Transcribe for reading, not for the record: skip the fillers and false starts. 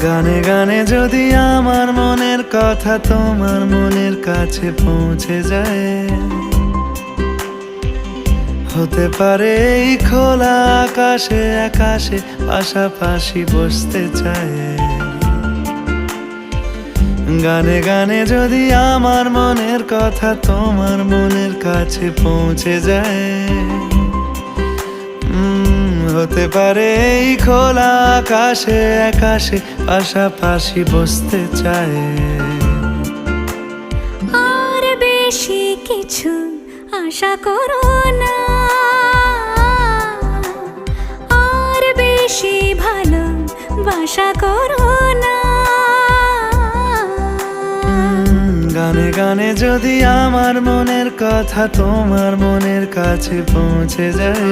গানে গানে যদি আমার মনের কথা তোমার মনের কাছে পৌঁছে যায়, হতে পারে এই খোলা আকাশে আকাশে পাশাপাশি বসতে চায়। গানে গানে যদি আমার মনের কথা তোমার মনের কাছে পৌঁছে যায়, হতে পারে এই খোলা আকাশে আকাশে পাশাপাশি বসতে চায়। আর বেশি কিছু আশা করো না, আর বেশি ভালোবাসা করো না। গানে গানে যদি আমার মনের কথা তোমার মনের কাছে পৌঁছে যায়,